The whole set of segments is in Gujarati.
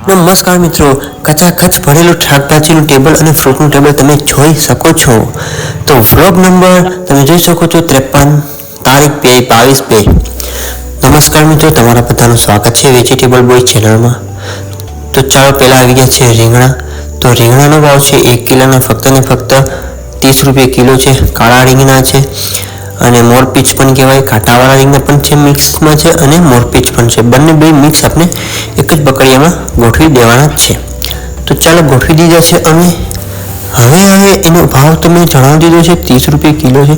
નમસ્કાર મિત્રો, કચાકચ ભરેલું શાકભાજીનું ટેબલ અને ફ્રૂટનું ટેબલ તમે જોઈ શકો છો. તો વ્લોગ નંબર તમે જોઈ શકો છો 53, તારીખ 22/2. નમસ્કાર મિત્રો, તમારા બધાનું સ્વાગત છે વેજીટેબલ બોય ચેનલમાં. તો ચાલો પહેલાં આવી ગયા છે રીંગણા. તો રીંગણાનો ભાવ છે 1 કિલોના ફક્ત ને ફક્ત 30 રૂપિયા કિલો છે. કાળા રીંગણા છે અને મોરપીચ પણ કહેવાય, કાંટાવાળા રીંગણા પણ છે, મિક્સમાં છે અને મોરપીચ પણ છે. બંને બે મિક્સ આપણે એક જ બકડીયામાં ગોઠવી દેવાના છે. તો ચાલો ગોઠવી દીધા છે અમે. હવે એનો ભાવ તમે જણાવી દીધો છે 30 રૂપિયા કિલો છે.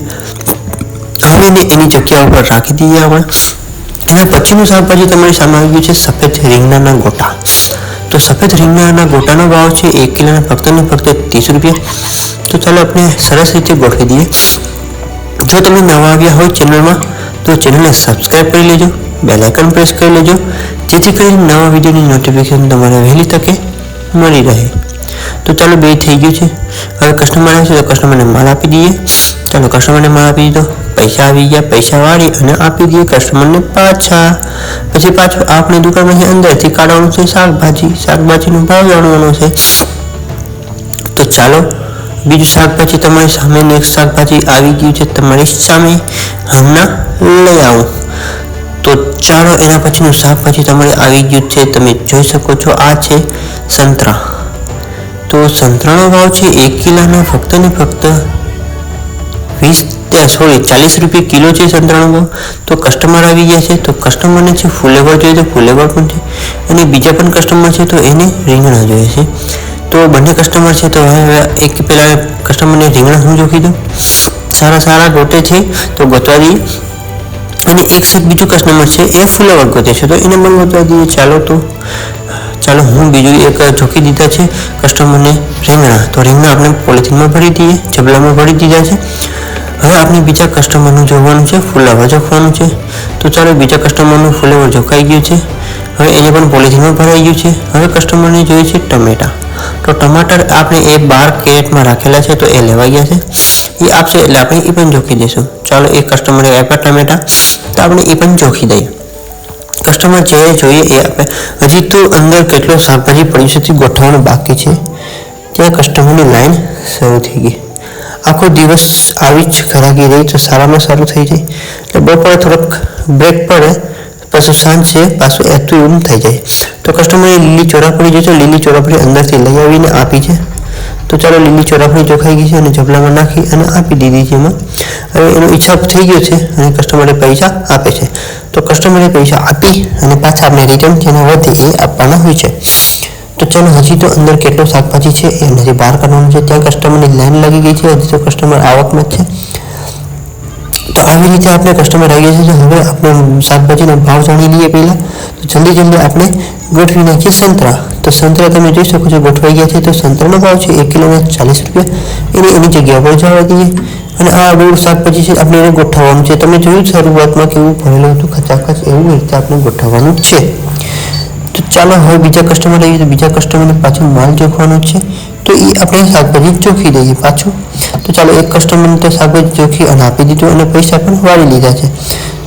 હવે એની જગ્યા ઉપર રાખી દઈએ આપણે. એના પછીનું શાકભાજી તમારી સામે આવી ગયું છે સફેદ રીંગણાના ગોટા. તો સફેદ રીંગણાના ગોટાનો ભાવ છે 1 કિલોના ફક્ત ને ફક્ત 30 રૂપિયા. તો ચાલો આપણે સરસ રીતે ગોઠવી દઈએ. જો તમે નવા આવ્યા હોય ચેનલમાં તો ચેનલને સબસ્ક્રાઈબ કરી લેજો, બેલ આઇકન પ્રેસ કરી લેજો, જેથી કરીને નવા વિડીયોની નોટિફિકેશન તમારે વહેલી તકે મળી રહે. તો ચાલો બે થઈ ગયું છે. હવે કસ્ટમર આવે છે તો કસ્ટમરને માલ આપી દઈએ. ચાલો કસ્ટમરને માલ આપી દીધો, પૈસા આવી ગયા, પૈસા વાળી અને આપી દઈએ કસ્ટમરને પાછા. પછી પાછું આપણે દુકાનમાંથી અંદરથી કાઢવાનું છે શાકભાજીનો ભાવ જાણવાનો છે. તો ચાલો બીજું શાકભાજી તમારી સામે, એક શાકભાજી આવી ગયું છે તમારી સામે, હમણાં લઈ આવું. તો ચાલો એના પછીનું શાકભાજી તમારે આવી ગયું છે, તમે જોઈ શકો છો. આ છે સંતરા. તો સંતરાનો ભાવ છે 1 કિલોના ફક્ત ને ફક્ત 40 રૂપિયા કિલો છે સંતરાનો ભાવ. તો કસ્ટમર આવી ગયા છે. તો કસ્ટમરને છે ફુલેવર જોઈએ તો ફુલેવર પણ છે, અને બીજા પણ કસ્ટમર છે તો એને રીંગણા જોઈએ છે. તો બંને કસ્ટમર છે. તો હવે એક પહેલાં કસ્ટમરને રીંગણા હું જોખી દઉં. સારા ગોટે છે તો ગોતવા દઈએ. અને એક બીજું કસ્ટમર છે એ ફુલેવર ગોતે છે તો એને પણ ગોતવા દઈએ. ચાલો હું બીજું એક જોખી દીધા છે કસ્ટમરને રીંગણા. તો રીંગણા આપણે પોલિથીનમાં ભરી દઈએ, જબલામાં ભરી દીધા છે. હવે આપણે બીજા કસ્ટમરનું જોવાનું છે, ફુલેવર જોખવાનું છે. તો ચાલો બીજા કસ્ટમરનું ફુલેવર જોખાઈ ગયું છે. હવે એને પણ પોલિથીનમાં ભરાઈ ગયું છે. હવે કસ્ટમરને જોઈએ છે ટમેટા. તો ટમાટર આપણે એ 12 કેરેટમાં રાખેલા છે તો એ લેવાઈ ગયા છે. એ આપશે એટલે આપણે એ પણ જોખી દઈશું. ચાલો એક કસ્ટમરે આપ્યા ટમેટા તો આપણે એ પણ જોખી દઈએ. કસ્ટમર જે જોઈએ એ આપે. હજી તો અંદર કેટલો શાકભાજી પડ્યું છે તે ગોઠવવાનું બાકી છે. ત્યાં કસ્ટમરની લાઈન શરૂ થઈ ગઈ. આખો દિવસ આવી જ ઘરાકી રહી તો સારામાં સારું થઈ જાય. એટલે બપોરે થોડોક બ્રેક પડે, પાછું સાંજ છે પાછું એતું એવું થઈ જાય. તો કસ્ટમરે લીલી ચોરાફળી જોઈશે, લીલી ચોરાફળી અંદરથી લઈ આવીને આપી છે. તો ચાલો લીલી ચોરાફળી જોખાઈ ગઈ છે અને જબલામાં નાખી અને આપી દીધી છે એમાં. હવે એનો ઈચ્છા થઈ ગયો છે અને કસ્ટમરે પૈસા આપે છે. તો કસ્ટમરે પૈસા આપી અને પાછા આપણે રિટર્ન જેના વધે એ આપવાના હોય છે. તો ચાલો હજી તો અંદર કેટલો શાકભાજી છે એ હજી બહાર કાઢવાનું છે. ત્યાં કસ્ટમરની લાઈન લાગી ગઈ છે, હજી તો કસ્ટમર આવકમાં જ છે. તો આવી રીતે આપણે કસ્ટમર આવી ગયા છે. હવે આપણે શાકભાજીનો ભાવ જાણી લઈએ પહેલાં. તો જલ્દી આપણે ગોઠવી નાખીએ સંતરા. તો સંતરા તમે જોઈ શકો છો ગોઠવાઈ ગયા છે. તો સંતરાનો ભાવ છે 1 કિલોના 40 રૂપિયા. એની જગ્યા પર જવા દઈએ. અને આ બધું શાકભાજી છે આપણે એને ગોઠવવાનું છે. તમે જોયું શરૂઆતમાં કેવું ભરેલું હતું ખચાખચ, એવું રીતે આપણે ગોઠવવાનું છે. તો ચાલો હવે બીજા કસ્ટમર આવીએ. તો બીજા કસ્ટમરને પાછું માલ જોખવાનો છે તો એ આપણે શાકભાજી ચોખી દઈએ પાછું. તો ચાલો એક કસ્ટમરને તો શાકભાજી ચોખી અને આપી દીધું અને પૈસા પણ વાળી લીધા છે.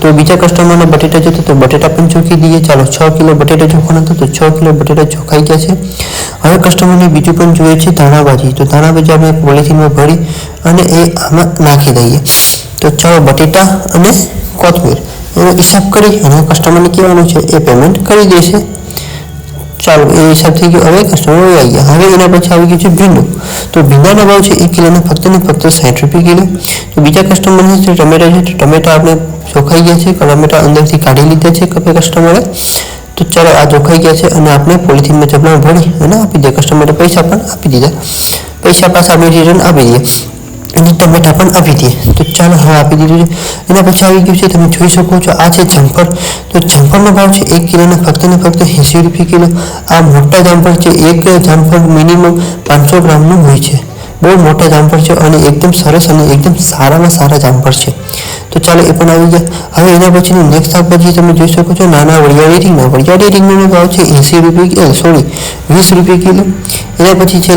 તો બીજા કસ્ટમરને બટેટા જોતો તો બટેટા પણ ચોખી દઈએ. ચાલો 6 કિલો બટેટા ચોખવાના હતા તો 6 કિલો બટેટા ચોખાઈ ગયા છે. હવે કસ્ટમરને બીજું પણ જોઈએ છે ધાણાભાજી. તો ધાણાભાજી આપણે પોલિથીનમાં ભરી અને એ આમાં નાખી દઈએ. તો ચાલો બટેટા અને કોથમીર એનો હિસાબ કરી અને કસ્ટમરને કહેવાનું છે એ પેમેન્ટ કરી દેશે. ચાલો એ હિસાબ થઈ ગયો. હવે કસ્ટમર આવી ગયા. હવે એના પછી આવી ગયું છે ભીંડું. તો ભીંડાનો ભાવ છે 1 કિલોના ફક્ત ને ફક્ત 60 રૂપિયા કિલો. તો બીજા કસ્ટમરને છે ટમેટા છે. તો ટમેટા આપણે ચોખાઈ ગયા છે, ટમેટા અંદરથી કાઢી લીધા છે કસ્ટમરે. તો ચાલો આ ચોખાઈ ગયા છે અને આપણે પોલિથીનમાં જબલામાં ભરી અને આપી દઈએ. કસ્ટમરે પૈસા પણ આપી દીધા. પૈસા પાછા આપણે રિટર્ન આપી દઈએ અને ટમેટા પણ આપી દઈએ. તો ચાલો હવે આપી દીધું છે. એના પછી આવી ગયું છે તમે જોઈ શકો છો આ છે જમ્પર. તો જમ્પરનો ભાવ છે 1 કિલોના ફક્ત ને ફક્ત 80 રૂપિયા કિલો. આ મોટા જામફળ છે. એક જામફળ મિનિમમ 500 ગ્રામનું હોય છે. બહુ મોટા જામફળ છે અને એકદમ સરસ અને એકદમ સારામાં સારા જામફળ છે. તો ચાલો એ પણ આવી ગયા. હવે એના પછીનું નેક્સ્ટ શાકભાજી તમે જોઈ શકો છો નાના વરિયાળી રીંગણા. વરિયાળી રીંગણાનો ભાવ છે 20 રૂપિયા કિલો. એના પછી છે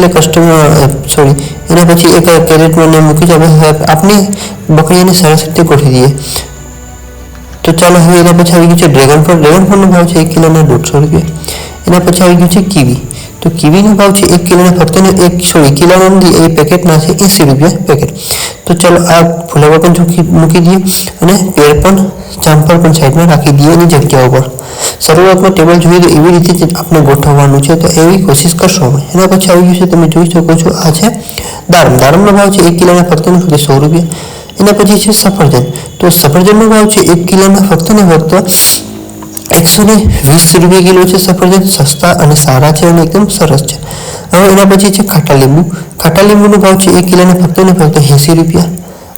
એના પછી એક કેરેટમાં મૂકી છે. આપણે બકરીને સરસ રીતે ગોઠવી દઈએ. તો ચાલો હવે એના પછી આવી ગયું છે ડ્રેગન ફળ. ડ્રેગન ફળનો ભાવ છે 1 કિલોના 150 રૂપિયા. એના પછી આવી ગયું છે કીવી. તો કીવીનો ભાવ છે 1 કિલોના ફક્ત કિલોના નથી, એ પેકેટના છે 80 રૂપિયા પેકેટ. તો ચલો આ ફુલેવર પણ મૂકી દઈએ અને પેડ પણ જામફળ પણ સાઈડમાં રાખી દઈએ એની જગ્યા ઉપર. શરૂઆતમાં ટેબલ જોઈએ તો એવી રીતે જ આપણે ગોઠવવાનું છે, તો એવી કોશિશ કરશો અમે. એના પછી આવી ગયું છે, તમે જોઈ શકો છો આ છે દાડમ. દાડમનો ભાવ છે 1 કિલોના ફક્ત 100 રૂપિયા. એના પછી છે સફરજન. તો સફરજનનો ભાવ છે 1 કિલોના ફક્ત 120 રૂપિયા કિલો છે. સફરજન સસ્તા અને સારા છે અને એકદમ સરસ છે. હવે એના પછી છે ખાટા લીંબુ. ખાટા લીંબુનો ભાવ છે 1 કિલોના ફક્ત 80 રૂપિયા.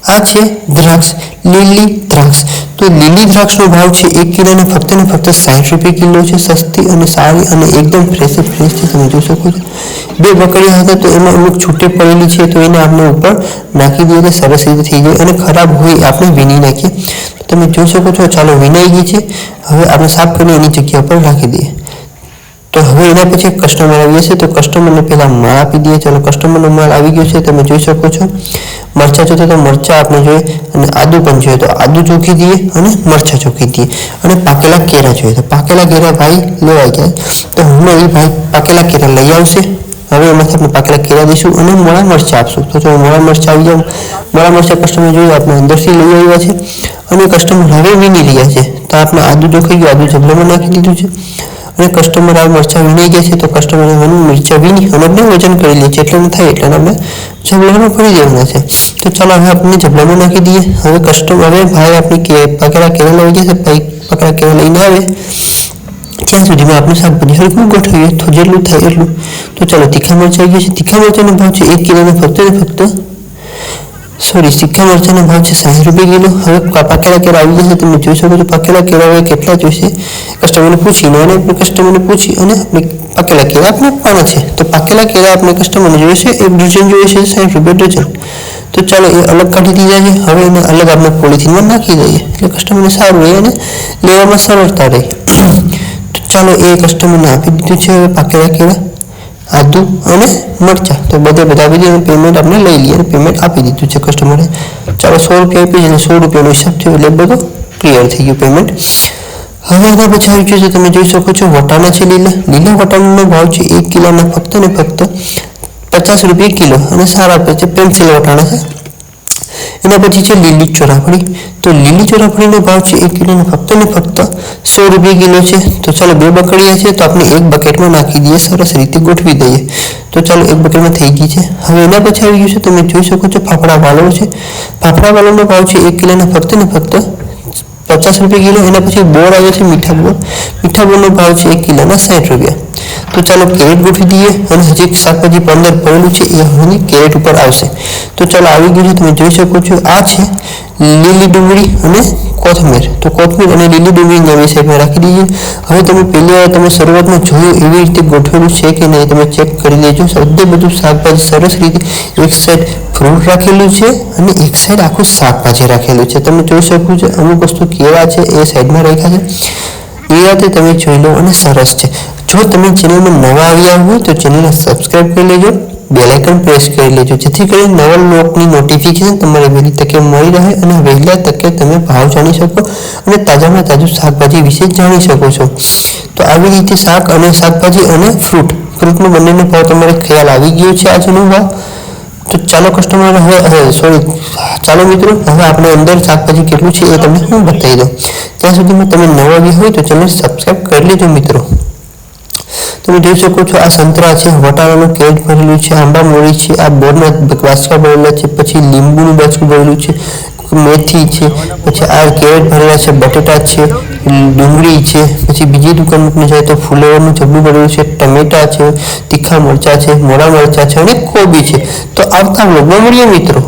આ છે દ્રાક્ષ, લીલી દ્રાક્ષ. તો લીલી દ્રાક્ષનો ભાવ છે 1 કિલોના ફક્ત 60 રૂપિયા કિલો છે. સસ્તી અને સારી અને એકદમ ફ્રેશ છે, તમે જોઈ શકો છો. 2 બકડીયા હતા તો એમાં અમુક છૂટે પડેલી છે, તો એને આપણે ઉપર નાખી દઈએ તો સરસ રીતે થઈ જાય, અને ખરાબ હોય આપણે વીણી નાખીએ. તમે જોઈ શકો છો. ચાલો વિનાઈ ગઈ છે. હવે આપણે સાફ કરીને એની જગ્યા પર રાખી દઈએ. તો હવે એના પછી કસ્ટમર આવી જશે, તો કસ્ટમરને પહેલા માલ આપી દઈએ. ચાલો કસ્ટમરનો માલ આવી ગયો છે, તમે જોઈ શકો છો. મરચાં જોઈએ તો મરચાં આપણે જોઈએ, અને આદુ પણ જોઈએ તો આદુ ચોખી દઈએ અને મરચાં ચોખી દઈએ. અને પાકેલા કેળા જોઈએ તો પાકેલા કેળા ભાઈ લેવાઈ જાય, તો હમણાં એ ભાઈ પાકેલા કેળા લઈ આવશે. હવે એમાંથી આપણે પાકેલા કેળા દઈશું અને મોળા મરચાં આપશું. તો જો મોળા મરચાં આવી જાય, મોળા મરચાં કસ્ટમર જોઈએ આપણે અંદરથી લઈ આવ્યા છે અને કસ્ટમર હવે વીણી રહ્યા છે. તો આપણે આદુ ચોખાઈ ગયું, આદુ જબલામાં નાખી દીધું છે અને કસ્ટમર આ મરચાં વીણાઈ ગયા છે. તો કસ્ટમરે મરચાં વીણી અને આપણે વજન કરી લઈએ છીએ, એટલે થાય એટલે આપણે જબલામાં ભરી દેવાના છે. તો ચાલો હવે આપણે જબલામાં નાખી દઈએ. હવે ભાઈ આપણે પાકેલા કેળા લઈ ગયા છે, ભાઈ પાકેલા કેળા લઈને આવે ત્યાં સુધીમાં આપણે શાકભાજી હરખું ગોઠવીએ, તો જેટલું થાય એટલું. તો ચાલો તીખા મરચાં આવી ગયા છે. તીખા મરચાંનો ભાવ છે 1 કિલોના તીખા મરચાંનો ભાવ છે 60 રૂપિયા કિલો. હવે પાકેલા કેળા આવી જશે, તમે જોઈ શકો છો. પાકેલા કેળા હવે કેટલા જોઈશે કસ્ટમરને પૂછીને, અને આપણે કસ્ટમરને પૂછી અને આપણે પાકેલા કેળા આપણે આપવાના છે. તો પાકેલા કેળા આપણે કસ્ટમરને જોઈશે, 1 ડઝન જોઈશે 60 રૂપિયા ડઝન. તો ચાલો એ અલગ કાઢી દીધા છે. હવે એને અલગ આપણે પોલિથીનમાં નાખી દઈએ, એટલે કસ્ટમરને સારું રહે અને લેવામાં સરળતા રહે. તો ચાલો એ કસ્ટમરને આપી દીધું છે. હવે પાકેલા કેળા, આદુ અને મરચાં તો બધા આપી દઈએ. પેમેન્ટ આપણે લઈ લઈએ, પેમેન્ટ આપી દીધું છે કસ્ટમરે. ચાલો 100 રૂપિયા આપી અને 100 રૂપિયાનો હિસાબ થયો, એટલે બધું ક્લિયર થઈ ગયું પેમેન્ટ. હવે એના પછી આવી ગયું છે, તમે જોઈ શકો છો વટાણા છે લીલા વટાણાનો ભાવ છે 1 કિલોના ફક્ત 50 રૂપિયા કિલો, અને સારા છે પેન્સિલ વટાણા છે. એના પછી છે લીલી ચોરાફળી. તો લીલી ચોરાફળીનો ભાવ છે 1 કિલોના ફક્ત 100 રૂપિયા કિલો છે. તો ચાલો 2 બકડીયા છે, તો આપણે 1 બકેટમાં નાખી દઈએ, સરસ રીતે ગોઠવી દઈએ. તો ચાલો 1 બકેટમાં થઈ ગઈ છે. હવે એના પછી આવી ગયું છે, તમે જોઈ શકો છો ફાફડા વાલો છે. ફાફડા વાલોનો ભાવ છે 1 કિલોના ફક્ત 50 રૂપિયા કિલો. એના પછી બોર આવે છે મીઠા બોરનો ભાવ છે 1 કિલોના 60 રૂપિયા. તો ચાલો કેરેટ ગોઠવી દઈએ, અને હજી શાકભાજી અંદર પડેલું છે એ હવે કેરેટ ઉપર આવશે. તો ચાલો આવી ગયું છે, તમે જોઈ શકો છો. આ છે લીલી ડુંગળી અને કોથમીર. તો કોથમીર અને લીલી ડુંગળી નવી સાઈડમાં રાખી દઈએ. હવે તમે શરૂઆતમાં જોયું એવી રીતે ગોઠવેલું છે કે નહીં, તમે ચેક કરી લેજો. બધું શાકભાજી સરસ રીતે એક સાઈડ ફ્રૂટ રાખેલું છે અને એક સાઈડ આખું શાકભાજી રાખેલું છે. તમે જોઈ શકો છો અમુક વસ્તુ કેળા છે એ સાઈડમાં રાખ્યા છે, એ રીતે તમે જોઈ લો અને સરસ છે. જો તમે ચેનલમાં નવા આવ્યા હોય તો ચેનલને સબસ્ક્રાઈબ કરી લેજો, બેલ આઇકન પ્રેસ કરી લેજો, જેથી કરીને નવા લોકની નોટિફિકેશન તમારે વહેલી તકે મળી રહે અને વહેલા તકે તમે ભાવ જાણી શકો અને તાજામાં તાજું શાકભાજી વિશે જાણી શકો છો. તો આવી રીતે શાકભાજી અને ફ્રૂટનો બંનેનો ભાવ તમારે ખ્યાલ આવી ગયો છે આજનો ભાવ. તો ચાલો કસ્ટમર ચાલો મિત્રો, હવે આપણે અંદર શાકભાજી કેટલું છે એ તમને હું બતાવી દઉં. ત્યાં સુધીમાં તમે નવા આવી હોય તો ચેનલ સબસ્ક્રાઈબ કરી લેજો મિત્રો. તમે જોઈ શકો છો આ સંતરા છે, વટાણાનું કેરેટ ભરેલું છે, આંબા મોળી છે, આ બોરના બાચકા ભરેલા છે, પછી લીંબુનું બાચકું ભરેલું છે, મેથી છે, પછી આ કેરેટ ભરેલા છે, બટેટા છે, ડુંગળી છે, પછી બીજી દુકાન મૂકને જાય તો ફુલેવરનું જબલું ભરેલું છે, ટમેટા છે, તીખા મરચાં છે, મોળા મરચાં છે અને કોબી છે. તો આવતા વ્લોગમાં મળીએ મિત્રો.